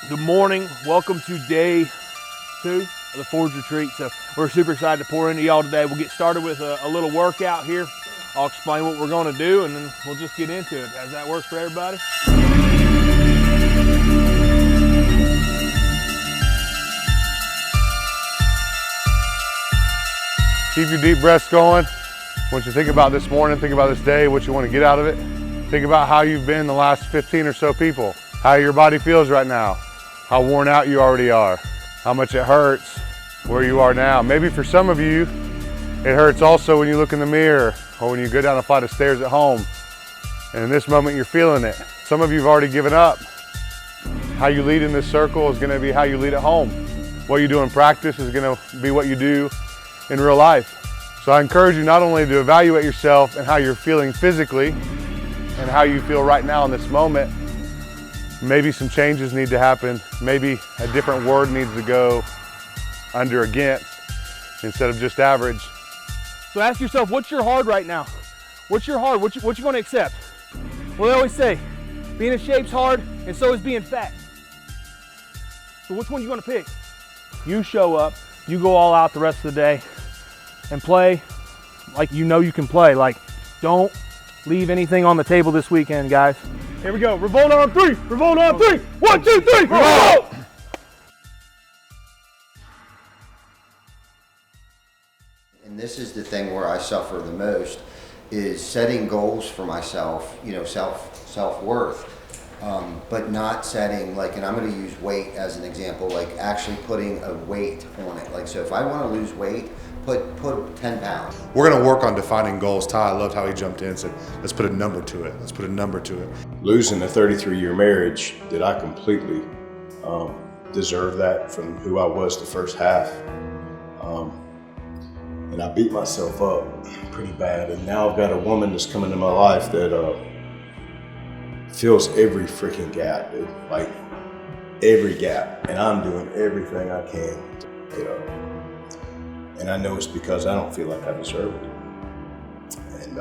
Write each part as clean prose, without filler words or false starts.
Good morning. Welcome to day 2 of the Forge Retreat. So we're super excited to pour into y'all today. We'll get started with a little workout here. I'll explain what we're going to do and then we'll just get into it. Does that work for everybody? Keep your deep breaths going. What you think about this morning, think about this day, what you want to get out of it. Think about how you've been the last 15 or so people, how your body feels right now, how worn out you already are, how much it hurts, where you are now. Maybe for some of you, it hurts also when you look in the mirror or when you go down a flight of stairs at home. And in this moment, you're feeling it. Some of you have already given up. How you lead in this circle is going to be how you lead at home. What you do in practice is going to be what you do in real life. So I encourage you not only to evaluate yourself and how you're feeling physically and how you feel right now in this moment. Maybe some changes need to happen. Maybe a different word needs to go under against instead of just average. So ask yourself, what's your hard right now? What's your hard? What you going to accept? Well, they always say, being in shape's hard and so is being fat. So which one you going to pick? You show up, you go all out the rest of the day and play like you know you can play. Like, don't leave anything on the table this weekend, guys. Here we go. Revolt on 3. Revolt on 3. 1, 2, 3. Revolt! And this is the thing where I suffer the most, is setting goals for myself, you know, self-worth, but not setting, like, and I'm going to use weight as an example, like actually putting a weight on it. Like, so if I want to lose weight, put 10 pounds. We're going to work on defining goals. Ty, I loved how he jumped in and said, let's put a number to it. Let's put a number to it. Losing a 33-year marriage, did I completely deserve that from who I was the first half? And I beat myself up pretty bad. And now I've got a woman that's come into my life that fills every freaking gap, dude. Like, every gap. And I'm doing everything I can to get up. And I know it's because I don't feel like I deserve it. And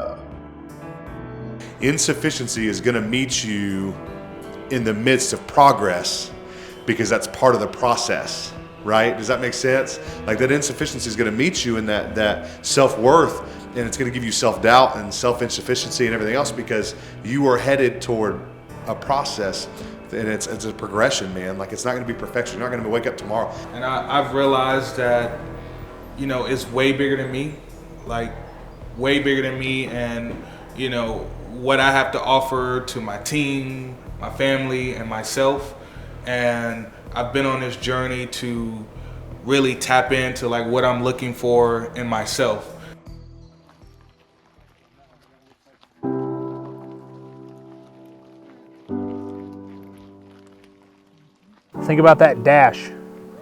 Insufficiency is going to meet you in the midst of progress because that's part of the process, right? Does that make sense? Like, that insufficiency is going to meet you in that self-worth, and it's going to give you self-doubt and self-insufficiency and everything else because you are headed toward a process. And it's a progression, man. Like, it's not going to be perfection. You're not going to wake up tomorrow. And I've realized that, you know, it's way bigger than me, like way bigger than me, and you know what I have to offer to my team, my family, and myself. And I've been on this journey to really tap into like what I'm looking for in myself. Think about that dash,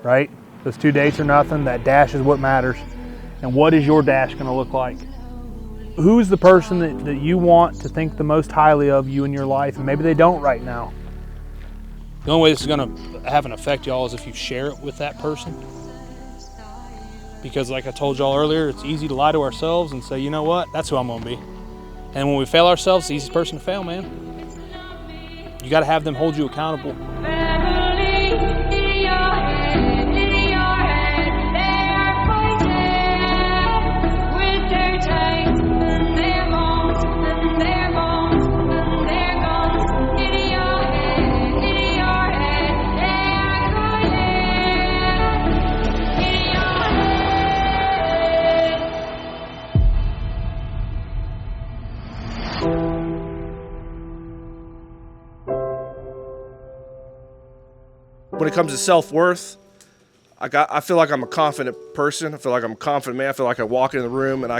right? Those 2 dates are nothing. That dash is what matters. And what is your dash going to look like? Who's the person that you want to think the most highly of you in your life? And maybe they don't right now. The only way this is going to have an effect, y'all, is if you share it with that person. Because like I told y'all earlier, it's easy to lie to ourselves and say, you know what, that's who I'm going to be. And when we fail ourselves, it's the easiest person to fail, man. You got to have them hold you accountable. When it comes to self-worth, I feel like I'm a confident person. I feel like I'm a confident man. I feel like I walk in the room and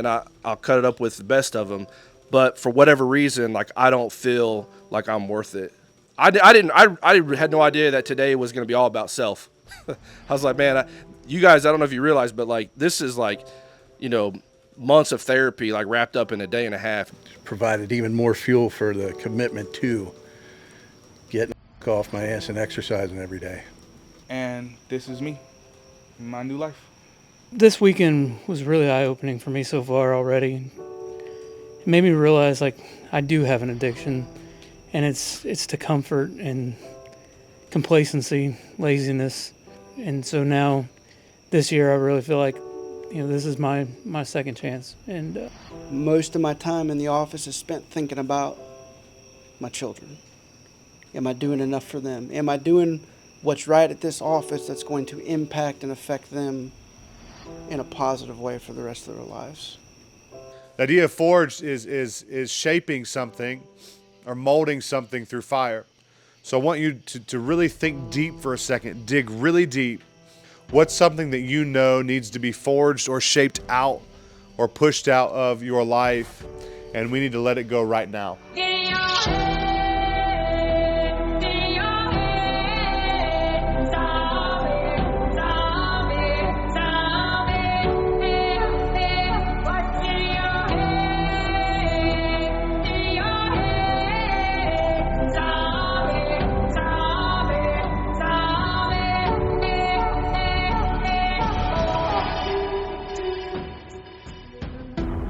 I'll cut it up with the best of them. But for whatever reason, like, I don't feel like I'm worth it. I had no idea that today was going to be all about self. I was like, man, you guys, I don't know if you realize, but like, this is like, you know, months of therapy, like wrapped up in a day and a half. Provided even more fuel for the commitment to getting off my ass and exercising every day. And this is me, my new life. This weekend was really eye-opening for me so far already. It made me realize, like, I do have an addiction, and it's to comfort and complacency, laziness. And so now this year I really feel like, this is my second chance. And most of my time in the office is spent thinking about my children. Am I doing enough for them? Am I doing what's right at this office that's going to impact and affect them in a positive way for the rest of their lives? The idea of forged is shaping something or molding something through fire. So I want you to really think deep for a second, dig really deep. What's something that you know needs to be forged or shaped out or pushed out of your life, and we need to let it go right now.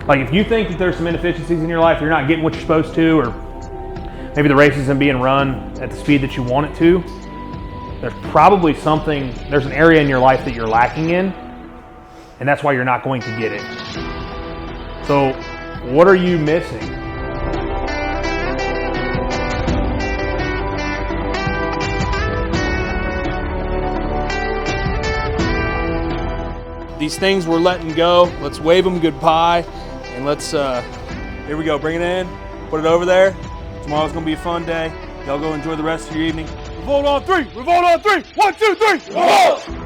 Like if you think that there's some inefficiencies in your life, you're not getting what you're supposed to, or maybe the race isn't being run at the speed that you want it to, there's probably there's an area in your life that you're lacking in, and that's why you're not going to get it. So what are you missing? These things we're letting go, let's wave them goodbye, and let's, here we go, bring it in, put it over there. Tomorrow's gonna be a fun day. Y'all go enjoy the rest of your evening. Revolt on three, revolt on three. 1, 2, 3, revolt!